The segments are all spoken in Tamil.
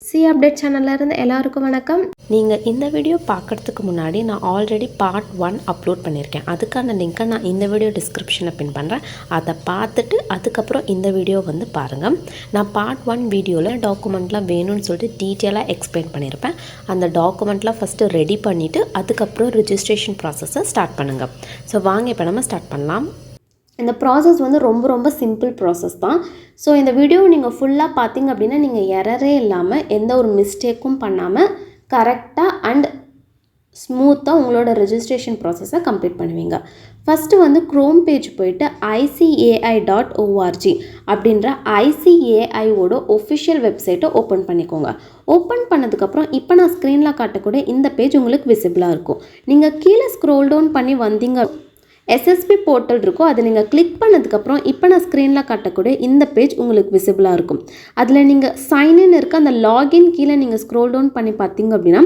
சி அப்டேட் சேனல்ல இருந்து எல்லாருக்கும் வணக்கம். நீங்கள் இந்த வீடியோ பார்க்குறதுக்கு முன்னாடி நான் ஆல்ரெடி பார்ட் 1 அப்லோட் பண்ணியிருக்கேன். அதுக்கான லிங்க்கை நான் இந்த வீடியோ டிஸ்கிரிப்ஷனில் பின் பண்ணுறேன். அதை பார்த்துட்டு அதுக்கப்புறம் இந்த வீடியோ வந்து பாருங்கள். நான் பார்ட் 1 வீடியோவில் டாக்குமெண்ட்லாம் வேணும்னு சொல்லிட்டு டீட்டெயிலாக எக்ஸ்பிளைன் பண்ணியிருப்பேன். அந்த டாக்குமெண்ட்லாம் ஃபஸ்ட்டு ரெடி பண்ணிவிட்டு அதுக்கப்புறம் ரிஜிஸ்ட்ரேஷன் ப்ராசஸை ஸ்டார்ட் பண்ணுங்கள். ஸோ வாங்க இப்போ நம்ம ஸ்டார்ட் பண்ணலாம். இந்த ப்ராசஸ் வந்து ரொம்ப சிம்பிள் ப்ராசஸ் தான். ஸோ இந்த வீடியோ நீங்கள் ஃபுல்லாக பார்த்தீங்க அப்படின்னா நீங்கள் எரரே இல்லாமல் எந்த ஒரு மிஸ்டேக்கும் பண்ணாமல் கரெக்டாக அண்ட் ஸ்மூத்தாக உங்களோட ரெஜிஸ்ட்ரேஷன் ப்ராசஸை கம்ப்ளீட் பண்ணுவீங்க. ஃபஸ்ட்டு வந்து க்ரோம் பேஜ் போயிட்டு ICAI.org அப்படின்ற ICAIயோட ஒஃபிஷியல் வெப்சைட்டை ஓப்பன் பண்ணிக்கோங்க. ஓப்பன் பண்ணதுக்கப்புறம் இப்போ நான் ஸ்க்ரீனில் காட்டக்கூடிய இந்த பேஜ் உங்களுக்கு விசிபிளாக இருக்கும். நீங்கள் கீழே ஸ்க்ரோல் டவுன் பண்ணி வந்தீங்க SSB போர்ட்டல் இருக்கும். அதை நீங்கள் கிளிக் பண்ணதுக்கப்புறம் இப்போ நான் ஸ்க்ரீனில் காட்டக்கூடிய இந்த பேஜ் உங்களுக்கு விசிபிளாக இருக்கும். அதில் நீங்கள் சைன்இன் இருக்க அந்த லாகின் கீழே நீங்கள் ஸ்க்ரோல் டவுன் பண்ணி பார்த்தீங்க அப்படின்னா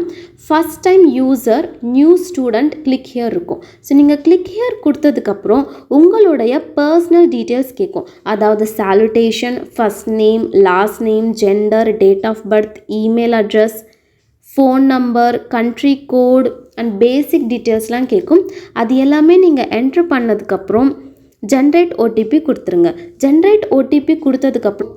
first time user new student click here இருக்கும். ஸோ நீங்கள் கிளிக் ஹியர் கொடுத்ததுக்கப்புறம் உங்களுடைய பர்சனல் டீட்டெயில்ஸ் கேட்கும். அதாவது salutation, first name, last name, gender, date of birth, email address, phone number, country code and basic டீட்டெயில்ஸ்லாம் கேட்கும். அது எல்லாமே நீங்கள் என்ட்ரு பண்ணதுக்கப்புறம் ஜென்ரேட் OTP கொடுத்துருங்க. ஜென்ரேட் OTP கொடுத்ததுக்கப்புறம்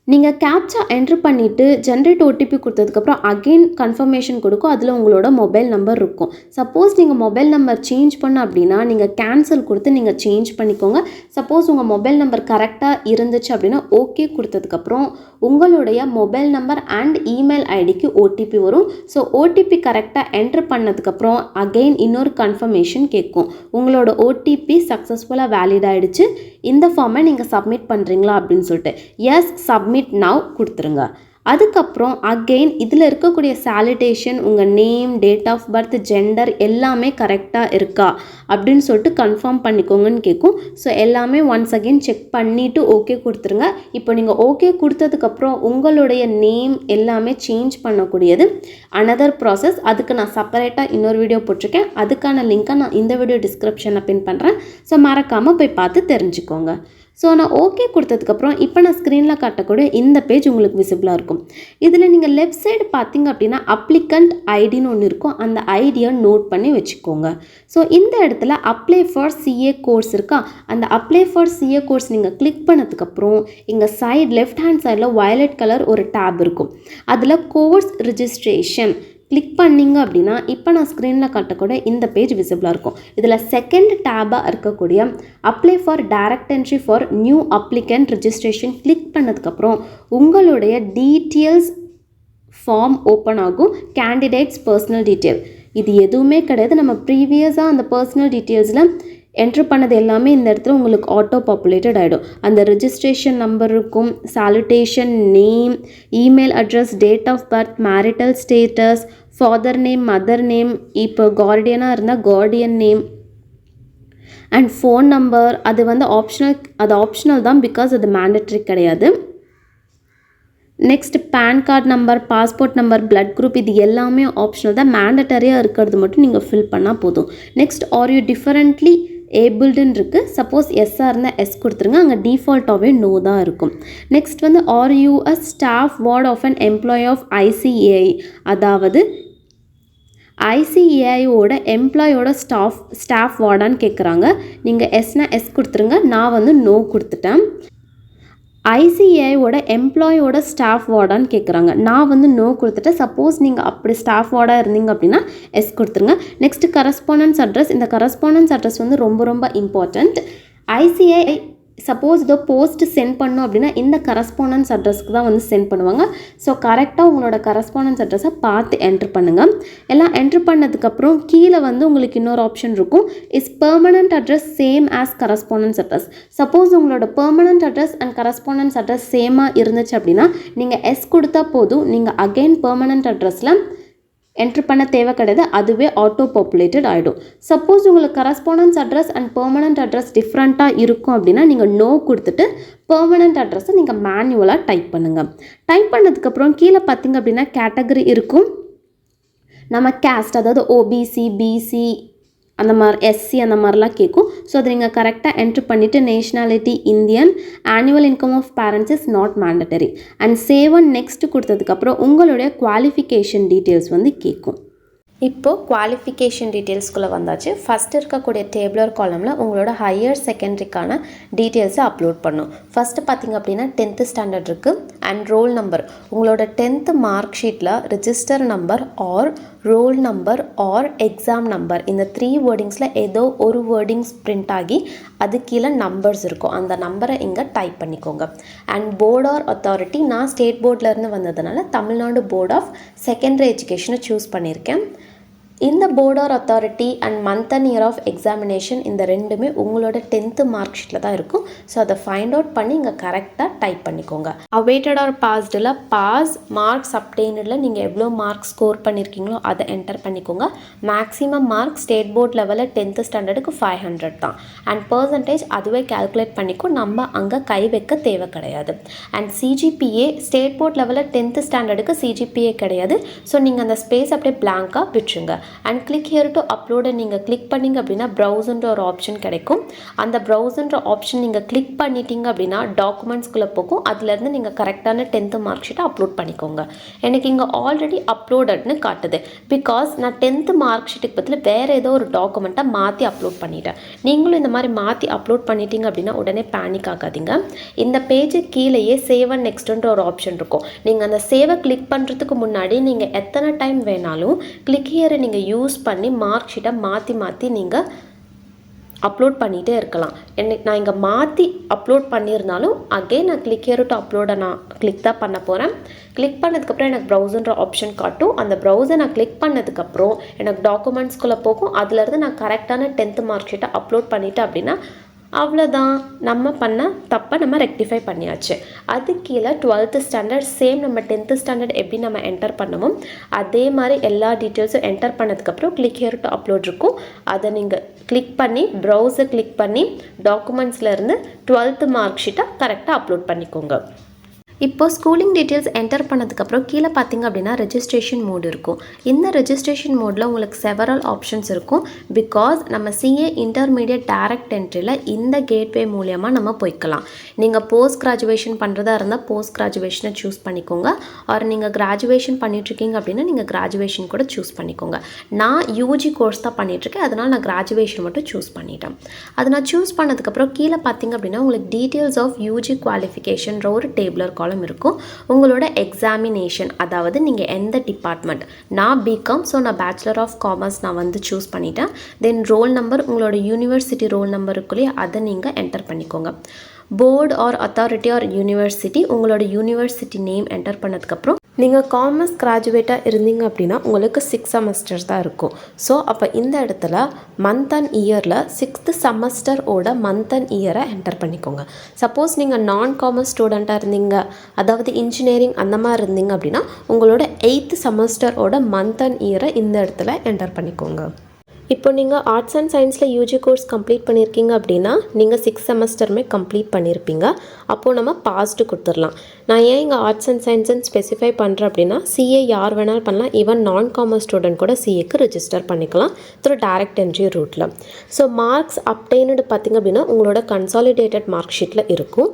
நீங்கள் கேப்சா என்ட்ரு பண்ணிவிட்டு ஜென்ரேட் OTP கொடுத்ததுக்கப்புறம் அகெயின் கன்ஃபர்மேஷன் கொடுக்கும். அதில் உங்களோட மொபைல் நம்பர் இருக்கும். சப்போஸ் நீங்கள் மொபைல் நம்பர் சேஞ்ச் பண்ண அப்படின்னா நீங்கள் கேன்சல் கொடுத்து நீங்கள் சேஞ்ச் பண்ணிக்கோங்க. சப்போஸ் உங்கள் மொபைல் நம்பர் கரெக்டாக இருந்துச்சு அப்படின்னா ஓகே கொடுத்ததுக்கப்புறம் உங்களுடைய மொபைல் நம்பர் அண்ட் இமெயில் ஐடிக்கு OTP வரும். ஸோ OTP கரெக்டாக என்ட்ரு பண்ணதுக்கப்புறம் அகெயின் இன்னொரு கன்ஃபர்மேஷன் கேட்கும். உங்களோட OTP சக்ஸஸ்ஃபுல்லாக வேலிட் ஆகிடுச்சு, இந்த ஃபார்மை நீங்கள் சப்மிட் பண்ணுறீங்களா அப்படின்னு சொல்லிட்டு எஸ் சப்மிட் நவ் கொடுத்துருங்க. அதுக்கப்புறம் அகெயின் இதில் இருக்கக்கூடிய சாலிடேஷன், உங்கள் name, date of birth, gender எல்லாமே கரெக்டாக இருக்கா அப்படின்னு சொல்லிட்டு கன்ஃபார்ம் பண்ணிக்கோங்கன்னு கேட்கும். ஸோ எல்லாமே ஒன்ஸ் அகெயின் செக் பண்ணிவிட்டு ஓகே கொடுத்துருங்க. இப்போ நீங்கள் ஓகே கொடுத்ததுக்கப்புறம் உங்களுடைய நேம் எல்லாமே சேஞ்ச் பண்ணக்கூடியது அனதர் ப்ராசஸ். அதுக்கு நான் செப்பரேட்டாக இன்னொரு வீடியோ போட்டிருக்கேன். அதுக்கான லிங்க்கை நான் இந்த வீடியோ டிஸ்கிரிப்ஷனில் பின் பண்ணுறேன். ஸோ மறக்காமல் போய் பார்த்து தெரிஞ்சுக்கோங்க. ஸோ நான் ஓகே கொடுத்ததுக்கப்புறம் இப்போ நான் ஸ்க்ரீனில் காட்டக்கூடிய இந்த பேஜ் உங்களுக்கு விசிபிளாக இருக்கும். இதில் நீங்கள் லெஃப்ட் சைடு பார்த்தீங்க அப்படின்னா அப்ளிகண்ட் ஐடின்னு ஒன்று இருக்கும். அந்த ஐடியை நோட் பண்ணி வச்சுக்கோங்க. ஸோ இந்த இடத்துல அப்ளை ஃபார் CA கோர்ஸ் இருக்கா, அந்த அப்ளை ஃபார் CA கோர்ஸ் நீங்கள் கிளிக் பண்ணதுக்கப்புறம் இங்கே சைடு லெஃப்ட் ஹேண்ட் சைடில் வயலட் கலர் ஒரு டேப் இருக்கும். அதில் கோர்ஸ் ரிஜிஸ்ட்ரேஷன் கிளிக் பண்ணிங்க அப்படின்னா இப்போ நான் ஸ்க்ரீனில் காட்டக்கூடிய இந்த பேஜ் விசிபிளாக இருக்கும். இதில் செகண்ட் டேபாக இருக்கக்கூடிய apply for direct entry for new applicant registration click பண்ணதுக்கப்புறம் உங்களுடைய டீட்டெயில்ஸ் ஃபார்ம் ஓப்பன் ஆகும். கேண்டிடேட்ஸ் பர்சனல் டீட்டெயில் இது எதுவுமே கிடையாது. நம்ம ப்ரீவியஸாக அந்த பர்சனல் டீட்டெயில்ஸில் என்ட்ரு பண்ணது எல்லாமே இந்த இடத்துல உங்களுக்கு ஆட்டோ பாப்புலேட்டட் ஆகிடும். அந்த ரெஜிஸ்ட்ரேஷன் நம்பர் இருக்கும், salutation, name, email address, date of birth, marital status, father name, mother name, இப்போ கார்டியனாக இருந்தால் guardian name and phone number. அது வந்து ஆப்ஷனல் தான், பிகாஸ் அது மேண்டட்ரி கிடையாது. Next PAN card number, passport number, blood group இது எல்லாமே ஆப்ஷனல் தான். மேண்டட்டரியாக இருக்கிறது மட்டும் நீங்கள் ஃபில் பண்ணால் போதும். நெக்ஸ்ட் ஆர் யூ டிஃபரெண்ட்லி ஏபிள்டுன்னு இருக்குது. சப்போஸ் எஸ்ஸாக இருந்தால் எஸ் கொடுத்துருங்க, அங்கே டிஃபால்ட்டாகவே நோ தான் இருக்கும். நெக்ஸ்ட் வந்து are you a staff ward of an employee of ICAI, அதாவது ICAIயோட எம்ப்ளாயோட ஸ்டாஃப் வார்டான்னு கேட்குறாங்க. நீங்கள் எஸ்னா எஸ் கொடுத்துருங்க, நான் வந்து நோ கொடுத்துட்டேன். ICAIயோட எம்ப்ளாயோட ஸ்டாஃப் வார்டான்னு கேட்குறாங்க, நான் வந்து நோ கொடுத்துட்டேன். சப்போஸ் நீங்கள் அப்படி ஸ்டாஃப் வார்டாக இருந்தீங்க அப்படின்னா எஸ் கொடுத்துருங்க. Next correspondence address. இந்த கரஸ்பாண்டன்ஸ் அட்ரஸ் வந்து ரொம்ப இம்பார்ட்டண்ட். ICAI சப்போஸ் இதோ போஸ்ட் சென்ட் பண்ணோம் அப்படின்னா இந்த கரஸ்பாண்டன்ஸ் அட்ரஸ்க்கு தான் வந்து சென்ட் பண்ணுவாங்க. ஸோ கரெக்டாக உங்களோட கரஸ்பாண்டன்ஸ் அட்ரஸை பார்த்து என்ட்ரு பண்ணுங்கள். எல்லாம் என்ட்ரு பண்ணதுக்கப்புறம் கீழே வந்து உங்களுக்கு இன்னொரு ஆப்ஷன் இருக்கும், is permanent address same as correspondence address. Suppose உங்களோட permanent address and correspondence address சேமாக இருந்துச்சு அப்படின்னா நீங்கள் எஸ் கொடுத்தா போதும். நீங்கள் அகெயின் பெர்மனண்ட் அட்ரஸில் என்ட்ரு பண்ண தேவை கிடையாது, அதுவே ஆட்டோ பாப்புலேட்டட் ஆகிடும். சப்போஸ் உங்களுக்கு correspondence address and permanent address டிஃப்ரெண்ட்டாக இருக்கும் அப்படின்னா நீங்கள் நோ கொடுத்துட்டு பெர்மனண்ட் அட்ரஸை நீங்கள் மேனுவலாக டைப் பண்ணுங்கள். டைப் பண்ணதுக்கப்புறம் கீழே பார்த்தீங்க அப்படின்னா கேட்டகரி இருக்கும். நம்ம கேஸ்ட், அதாவது OBC, BC அந்த மாதிரி எஸ்சி அந்த மாதிரிலாம் கேட்கும். ஸோ அதை நீங்கள் கரெக்டாக என்ட்ரு பண்ணிவிட்டு nationality Indian, annual income of parents is not mandatory and save and next கொடுத்ததுக்கப்புறம் உங்களுடைய குவாலிஃபிகேஷன் டீட்டெயில்ஸ் வந்து கேட்கும். இப்போது குவாலிஃபிகேஷன் டீட்டெயில்ஸ்குள்ளே வந்தாச்சு. ஃபஸ்ட் இருக்கக்கூடிய டேபிளர் காலமில் உங்களோட ஹையர் செகண்டரிக்கான டீட்டெயில்ஸை அப்லோட் பண்ணும். ஃபஸ்ட்டு பார்த்திங்க அப்படின்னா 10th ஸ்டாண்டர்ட் இருக்குது அண்ட் ரோல் நம்பர். உங்களோட 10th மார்க் ஷீட்டில் register number or roll number or exam number இந்த 3 வேர்டிங்ஸில் ஏதோ ஒரு வேர்டிங்ஸ் பிரிண்ட் ஆகி அது கீழே நம்பர்ஸ் இருக்கும். அந்த நம்பரை இங்கே டைப் பண்ணிக்கோங்க. அண்ட் போர்ட் ஆர் அத்தாரிட்டி, நான் ஸ்டேட் போர்ட்லேருந்து வந்ததுனால தமிழ்நாடு போர்ட் ஆஃப் செகண்டரி எஜுகேஷனை சூஸ் பண்ணியிருக்கேன். இந்த board or authority and month and year of examination இந்த ரெண்டுமே உங்களோட 10th மார்க் ஷீட்டில் தான் இருக்கும். ஸோ அதை ஃபைண்ட் அவுட் பண்ணி இங்கே கரெக்டாக டைப் பண்ணிக்கோங்க. அவேட்டட் ஆர் பாஸ்டில் பாஸ், மார்க்ஸ் அப்டெய்னில் நீங்கள் எவ்வளோ மார்க் ஸ்கோர் பண்ணியிருக்கீங்களோ அதை என்டர் பண்ணிக்கோங்க. மேக்ஸிமம் மார்க் ஸ்டேட் போர்ட் லெவலில் 10th ஸ்டாண்டர்டுக்கு 500 தான். அண்ட் பர்சன்டேஜ் அதுவே கேல்குலேட் பண்ணிக்கும், நம்ம அங்கே கை வைக்க தேவை கிடையாது. அண்ட் சிஜிபிஏ ஸ்டேட் போர்ட் லெவலில் 10th ஸ்டாண்டர்டுக்கு சிஜிபிஏ கிடையாது. ஸோ நீங்கள் அந்த ஸ்பேஸ் அப்படியே பிளாங்காக விட்டுருங்க. அண்ட் கிளிக் ஹியர் டு அப்லோடை நீங்கள் கிளிக் பண்ணிங்க அப்படின்னா ப்ரௌசர்ன்ற ஒரு ஆப்ஷன் கிடைக்கும். அந்த ப்ரௌசர்ன்ற ஆப்ஷன் நீங்கள் கிளிக் பண்ணிட்டீங்க அப்படின்னா டாக்குமெண்ட்ஸ்குள்ளே போகும். அதுலேருந்து நீங்கள் கரெக்டான 10th மார்க் ஷீட்டை அப்லோட் பண்ணிக்கோங்க. எனக்கு இங்கே ஆல்ரெடி அப்லோடட்னு காட்டுது. பிகாஸ் நான் 10th மார்க் ஷீட்டுக்கு பதில் வேறு ஏதோ ஒரு டாக்குமெண்ட்டை மாற்றி அப்லோட் பண்ணிட்டேன். நீங்களும் இந்த மாதிரி மாற்றி அப்லோட் பண்ணிட்டீங்க அப்படின்னா உடனே பேனிக் ஆகாதீங்க. இந்த பேஜு கீழேயே சேவ் அண்ட் நெக்ஸ்ட்ன்ற ஒரு ஆப்ஷன் இருக்கும். நீங்கள் அந்த சேவை கிளிக் பண்ணுறதுக்கு முன்னாடி நீங்கள் எத்தனை டைம் வேணாலும் கிளிக் ஹியரை நீங்கள் யூஸ் பண்ணி மார்க் ஷீட்டை மாற்றி நீங்கள் அப்லோட் பண்ணிகிட்டே இருக்கலாம். நான் இங்கே மாற்றி அப்லோட் பண்ணியிருந்தாலும் அகெயின் நான் கிளிக் ஹியர் டு அப்லோடை நான் கிளிக் தான் பண்ண போகிறேன். கிளிக் பண்ணதுக்கப்புறம் எனக்கு ப்ரௌசர்ன்ற ஆப்ஷன் காட்டும். அந்த ப்ரௌசர் நான் கிளிக் பண்ணதுக்கப்புறம் எனக்கு டாக்குமெண்ட்ஸ்குள்ளே போகும். அதுலேருந்து நான் கரெக்டான 10th மார்க் ஷீட்டை அப்லோட் பண்ணிவிட்டேன் அப்படின்னா அவ்வளோதான், நம்ம பண்ண தப்பை நம்ம ரெக்டிஃபை பண்ணியாச்சு. அது கீழே 12th ஸ்டாண்டர்ட் சேம் நம்ம 10th ஸ்டாண்டர்ட் எப்படி நம்ம என்டர் பண்ணமோ அதே மாதிரி எல்லா டீட்டெயில்ஸும் என்டர் பண்ணதுக்கப்புறம் கிளிக் ஹியர் டு அப்லோட் இருக்கும். அதை நீங்கள் கிளிக் பண்ணி ப்ரௌசர் கிளிக் பண்ணி டாக்குமெண்ட்ஸ்லேருந்து 12th மார்க் ஷீட்டை கரெக்டாக அப்லோட் பண்ணிக்கோங்க. இப்போ ஸ்கூலிங் டீட்டெயில்ஸ் என்டர் பண்ணதுக்கப்புறம் கீழே பார்த்தீங்க அப்படின்னா ரெஜிஸ்ட்ரேஷன் மோட் இருக்கும். இந்த ரெஜிஸ்ட்ரேஷன் மோடில் உங்களுக்கு செவரல் ஆப்ஷன்ஸ் இருக்கும். பிகாஸ் நம்ம சிஏ இன்டர்மீடியட் டைரக்ட் என்ட்ரியில் இந்த கேட்வே மூலியமாக நம்ம போய்க்கலாம். நீங்கள் போஸ்ட் கிராஜுவேஷன் பண்ணுறதா இருந்தால் போஸ்ட் கிராஜுவேஷனை சூஸ் பண்ணிக்கோங்க. ஆர் நீங்கள் கிராஜுவேஷன் பண்ணிகிட்ருக்கீங்க அப்படின்னா நீங்கள் கிராஜுவேஷன் கூட சூஸ் பண்ணிக்கோங்க. நான் யூஜி கோர்ஸ் தான் பண்ணிகிட்ருக்கேன், அதனால் நான் கிராஜுவேஷன் மட்டும் சூஸ் பண்ணிட்டேன். அதை நான் சூஸ் பண்ணதுக்கப்புறம் கீழே பார்த்தீங்க அப்படின்னா உங்களுக்கு டீட்டெயில்ஸ் ஆஃப் யூஜி குவாலிஃபிகேஷன்ற ஒரு டேபிளர் காலம் இருக்கும். உங்களோட எக்ஸாமினேஷன், அதாவது நீங்கள் எந்த டிபார்ட்மெண்ட், நான் பிகாம், ஸோ நான் பேச்சுலர் ஆஃப் காமர்ஸ் நான் வந்து சூஸ் பண்ணிட்டேன். தென் ரோல் நம்பர், உங்களோட யூனிவர்சிட்டி ரோல் நம்பருக்குள்ளேயே அதை நீங்கள் என்டர் பண்ணிக்கோங்க. Board or authority or university, உங்களோட யூனிவர்சிட்டி நேம் என்டர் பண்ணதுக்கப்புறம் நீங்கள் காமர்ஸ் கிராஜுவேட்டாக இருந்தீங்க அப்படின்னா உங்களுக்கு 6 செமஸ்டர்ஸ் தான் இருக்கும். ஸோ அப்போ இந்த இடத்துல மந்த் அண்ட் இயரில் 6th செமஸ்டரோட மந்த் அண்ட் இயரை என்டர் பண்ணிக்கோங்க. சப்போஸ் நீங்கள் நான் காமர்ஸ் ஸ்டூடெண்ட்டாக இருந்தீங்க, அதாவது இன்ஜினியரிங் அந்த மாதிரி இருந்தீங்க அப்படின்னா உங்களோட 8th செமஸ்டரோட மந்த் அண்ட் இயரை இந்த இடத்துல என்டர் பண்ணிக்கோங்க. இப்போ நீங்கள் ஆர்ட்ஸ் அண்ட் சயின்ஸில் யூஜி கோர்ஸ் கம்ப்ளீட் பண்ணியிருக்கீங்க அப்படின்னா நீங்கள் 6 செமஸ்டருமே கம்ப்ளீட் பண்ணியிருப்பீங்க. அப்போது நம்ம பாஸ்ட்டு கொடுத்துடலாம். நான் ஏன் இங்கே ஆர்ட்ஸ் அண்ட் சயின்ஸ்ன்னு ஸ்பெசிஃபை பண்ணுறேன் அப்படின்னா சிஏ யார் வேணாலும் பண்ணலாம். ஈவன் நான் காமர்ஸ் ஸ்டூடெண்ட் கூட சிஏக்கு ரெஜிஸ்டர் பண்ணிக்கலாம் த்ரூ டைரக்ட் என்ட்ரி ரூட்டில். ஸோ மார்க்ஸ் அப்டெய்னடு பார்த்திங்க அப்படின்னா உங்களோட கன்சாலிடேட்டட் மார்க் ஷீட்டில் இருக்கும்.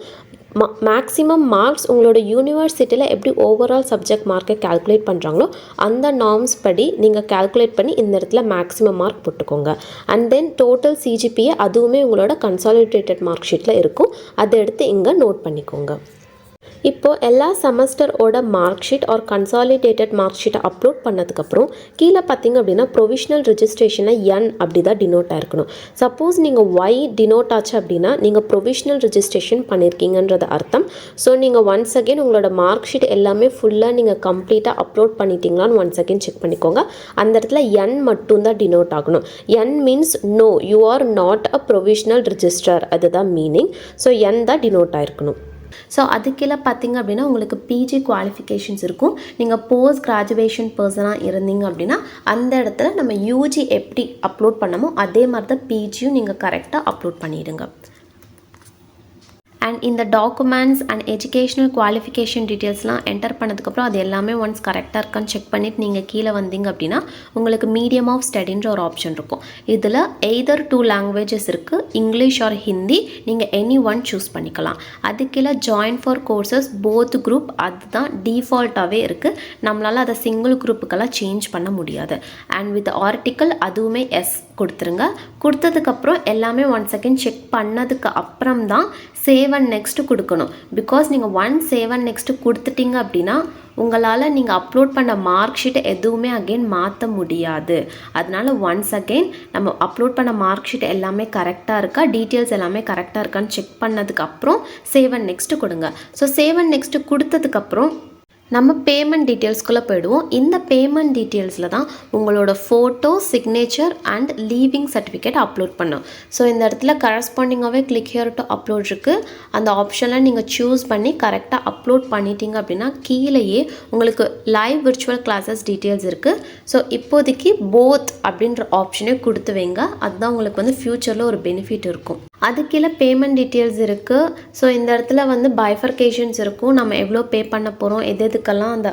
மேக்ஸிமம் மார்க்ஸ் உங்களோட யூனிவர்சிட்டியில் எப்படி ஓவரால் சப்ஜெக்ட் மார்க்கை கால்குலேட் பண்ணுறாங்களோ அந்த நார்ம்ஸ் படி நீங்கள் கால்குலேட் பண்ணி இந்த இடத்துல மேக்ஸிமம் மார்க் போட்டுக்கோங்க. அண்ட் தென் டோட்டல் சிஜிபிஏ அதுவுமே உங்களோட கன்சாலிடேட்டட் மார்க் ஷீட்டில் இருக்கும். அதை எடுத்து இங்கே நோட் பண்ணிக்கோங்க. இப்போது எல்லா செமஸ்டரோட mark sheet or consolidated mark ஷீட்டை அப்லோட் பண்ணதுக்கப்புறம் கீழே பார்த்தீங்க அப்படின்னா ப்ரொவிஷனல் ரெஜிஸ்ட்ரேஷனை என் அப்படி தான் டினோட் ஆயிருக்கணும். சப்போஸ் நீங்கள் ஒய் டினோட் ஆச்சு அப்படின்னா நீங்கள் ப்ரொவிஷனல் ரெஜிஸ்ட்ரேஷன் பண்ணியிருக்கீங்கன்றது அர்த்தம். ஸோ நீங்கள் ஒன்ஸ் அகெயின் உங்களோட மார்க் ஷீட் எல்லாமே ஃபுல்லாக நீங்கள் கம்ப்ளீட்டாக அப்லோட் பண்ணிட்டீங்களான்னு ஒன்ஸ் அகெயின் செக் பண்ணிக்கோங்க. அந்த இடத்துல என் மட்டும்தான் டினோட் ஆகணும். N means no, you are not a provisional register, அதுதான் மீனிங். ஸோ என் தான் டினோட் ஆயிருக்கணும். ஸோ அதுக்கெல்லாம் பார்த்தீங்க அப்படின்னா உங்களுக்கு பிஜி குவாலிஃபிகேஷன்ஸ் இருக்கும். நீங்கள் போஸ்ட் கிராஜுவேஷன் பர்சனாக இருந்தீங்க அப்படின்னா அந்த இடத்துல நம்ம யூஜி எப்படி அப்லோட் பண்ணமோ அதே மாதிரி தான் பிஜியும் நீங்கள் கரெக்டாக அப்லோட் பண்ணிடுங்க. அண்ட் இந்த டாக்குமெண்ட்ஸ் அண்ட் எஜுகேஷ்னல் குவாலிஃபிகேஷன் டீட்டெயில்ஸ்லாம் என்டர் பண்ணதுக்கப்புறம் அது எல்லாமே ஒன்ஸ் கரெக்டாக இருக்கான்னு செக் பண்ணிவிட்டு நீங்கள் கீழே வந்தீங்க அப்படின்னா உங்களுக்கு மீடியம் ஆஃப் ஸ்டடின்ற ஒரு ஆப்ஷன் இருக்கும். இதில் எய்தர் 2 லாங்குவேஜஸ் இருக்குது, இங்கிலீஷ் ஆர் ஹிந்தி. நீங்கள் எனி ஒன் சூஸ் பண்ணிக்கலாம். அது கீழே join for courses both group, அதுதான் டிஃபால்ட்டாகவே இருக்குது. நம்மளால் அதை சிங்கிள் குரூப்புக்கெல்லாம் சேஞ்ச் பண்ண முடியாது. அண்ட் வித் ஆர்டிக்கல் அதுவுமே எஸ் கொடுத்துருங்க. கொடுத்ததுக்கப்புறம் எல்லாமே ஒன் செகண்ட் செக் பண்ணதுக்கு அப்புறம் தான் சேவ் அண்ட் நெக்ஸ்ட்டு கொடுக்கணும். பிகாஸ் நீங்கள் சேவ் அண்ட் நெக்ஸ்ட்டு கொடுத்துட்டீங்க அப்படின்னா உங்களால் நீங்கள் அப்லோட் பண்ண மார்க் ஷீட்டை எதுவுமே அகெயின் மாற்ற முடியாது. அதனால் ஒன்ஸ் அகெயின் நம்ம அப்லோட் பண்ண மார்க் ஷீட் எல்லாமே கரெக்டாக இருக்கா, டீட்டெயில்ஸ் எல்லாமே கரெக்டாக இருக்கான்னு செக் பண்ணதுக்கப்புறம் சேவ் அண்ட் நெக்ஸ்ட்டு கொடுங்க. ஸோ சேவ் அண்ட் நெக்ஸ்ட்டு கொடுத்ததுக்கப்புறம் நம்ம பேமெண்ட் டீட்டெயில்ஸ்குள்ளே போயிடுவோம். இந்த பேமெண்ட் டீட்டெயில்ஸில் தான் உங்களோட photo, signature and leaving certificate upload பண்ணும். ஸோ இந்த இடத்துல கரஸ்பாண்டிங்காகவே கிளிக் ஹியர் டு அப்லோட் இருக்குது. அந்த ஆப்ஷனில் நீங்கள் சூஸ் பண்ணி கரெக்டாக அப்லோட் பண்ணிட்டீங்க அப்படின்னா கீழேயே உங்களுக்கு லைவ் விர்ச்சுவல் கிளாஸஸ் டீட்டெயில்ஸ் இருக்குது. ஸோ இப்போதைக்கு போத் அப்படின்ற ஆப்ஷனே கொடுத்து வைங்க. அதுதான் உங்களுக்கு ஃப்யூச்சரில் ஒரு பெனிஃபிட் இருக்கும். அது கீழே பேமெண்ட் டீட்டெயில்ஸ் இருக்குது. ஸோ இந்த இடத்துல பைஃபர்கேஷன்ஸ் இருக்கும். நம்ம எவ்வளோ பே பண்ண போகிறோம், எதுக்கெல்லாம் அந்த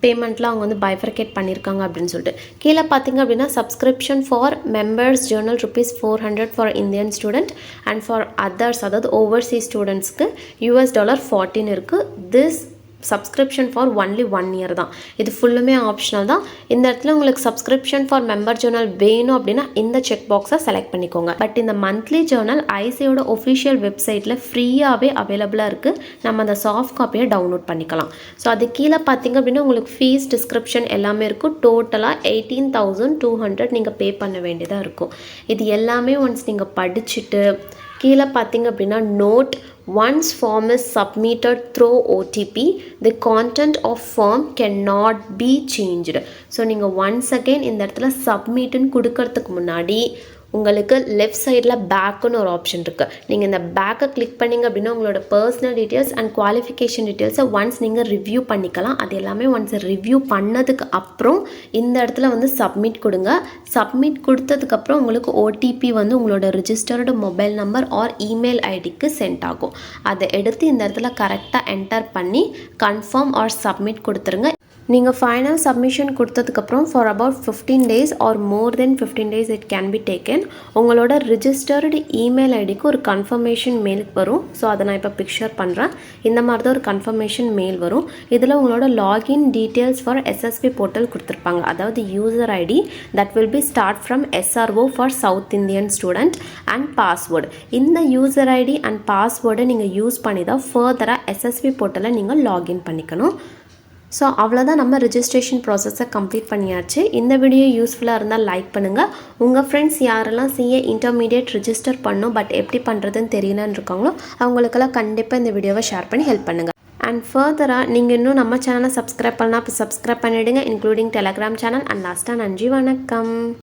பேமெண்ட்லாம் அவங்க பைஃபர்கேட் பண்ணியிருக்காங்க அப்படின்னு சொல்லிட்டு கீழே பார்த்தீங்க அப்படின்னா subscription for members Journal ₹400 for Indian student and for others, அதாவது ஓவர்சீஸ் ஸ்டூடெண்ட்ஸ்க்கு $14 இருக்குது. This subscription for only 1 year தான். இது ஃபுல்லுமே ஆப்ஷனல் தான். இந்த இடத்துல உங்களுக்கு சப்ஸ்கிரிப்ஷன் ஃபார் மெம்பர் ஜேர்னல் வேணும் அப்படின்னா இந்த செக் பாக்ஸை செலக்ட் பண்ணிக்கோங்க. பட் இந்த மந்த்லி ஜேர்னல் ஐசிஐயோட ஒஃபிஷியல் வெப்சைட்டில் ஃப்ரீயாகவே அவைலபிளாக இருக்குது. நம்ம அந்த சாஃப்ட் காப்பியை டவுன்லோட் பண்ணிக்கலாம். ஸோ அது கீழே பார்த்தீங்க அப்படின்னா உங்களுக்கு ஃபீஸ் டிஸ்கிரிப்ஷன் எல்லாமே இருக்கும். டோட்டலாக 18,200 நீங்கள் பே பண்ண வேண்டியதாக இருக்கும். இது எல்லாமே ஒன்ஸ் நீங்கள் படிச்சுட்டு கீழே பார்த்தீங்க அப்படின்னா note once form is submitted through OTP the content of form cannot be changed. So நீங்கள் once again இந்த இடத்துல சப்மிட்னு கொடுக்கறதுக்கு முன்னாடி உங்களுக்கு லெஃப்ட் சைடில் பேக்குன்னு ஒரு ஆப்ஷன் இருக்குது. நீங்கள் இந்த பேக்கை கிளிக் பண்ணிங்க அப்படின்னா உங்களோட பர்சனல் டீட்டெயில்ஸ் அண்ட் குவாலிஃபிகேஷன் டீட்டெயில்ஸை ஒன்ஸ் நீங்கள் ரிவ்யூ பண்ணிக்கலாம். அது எல்லாமே ஒன்ஸ் ரிவ்யூ பண்ணதுக்கு அப்புறம் இந்த இடத்துல சப்மிட் கொடுங்க. சப்மிட் கொடுத்ததுக்கப்புறம் உங்களுக்கு ஓடிபி உங்களோட registered mobile number R email ஐடிக்கு சென்ட் ஆகும். அதை எடுத்து இந்த இடத்துல கரெக்டாக என்டர் பண்ணி கன்ஃபார்ம் ஆர் சப்மிட் கொடுத்துருங்க. நீங்கள் ஃபைனல் சப்மிஷன் கொடுத்ததுக்கப்புறம் for about 15 days or more then 15 days it can be taken. உங்களோட ரிஜிஸ்டர்டு இமெயில் ஐடிக்கு ஒரு கன்ஃபர்மேஷன் மெயில் வரும். ஸோ அதை நான் இப்போ பிக்சர் பண்ணுறேன். இந்த மாதிரி தான் ஒரு கன்ஃபர்மேஷன் மெயில் வரும். இதில் உங்களோட login details for SSP portal கொடுத்துருப்பாங்க. அதாவது user ID that will be start from SRO for south Indian student and password. இந்த யூசர் ஐடி அண்ட் பாஸ்வேர்டை நீங்கள் யூஸ் பண்ணி தான் ஃபர்தராக எஸ்எஸ்பி போர்ட்டலை நீங்கள் லாகின் பண்ணிக்கணும். ஸோ அவ்வளோதான், நம்ம ரிஜிஸ்ட்ரேஷன் ப்ராசஸை கம்ப்ளீட் பண்ணியாச்சு. இந்த வீடியோ யூஸ்ஃபுல்லாக இருந்தால் லைக் பண்ணுங்கள். உங்கள் ஃப்ரெண்ட்ஸ் யாரெல்லாம் CA இன்டர்மீடியேட் ரிஜிஸ்டர் பண்ணும் பட் எப்படி பண்ணுறதுன்னு தெரியலன்னு இருக்காங்களோ அவங்களுக்கெல்லாம் கண்டிப்பாக இந்த வீடியோவை ஷேர் பண்ணி ஹெல்ப் பண்ணுங்கள். அண்ட் ஃபர்தராக நீங்கள் இன்னும் நம்ம சேனலை சப்ஸ்கிரைப் பண்ணால் இப்போ சப்ஸ்கிரைப் பண்ணிவிடுங்க, இன்க்ளூடிங் டெலகிராம் சேனல். அண்ட் லாஸ்ட்டாக நன்றி, வணக்கம்.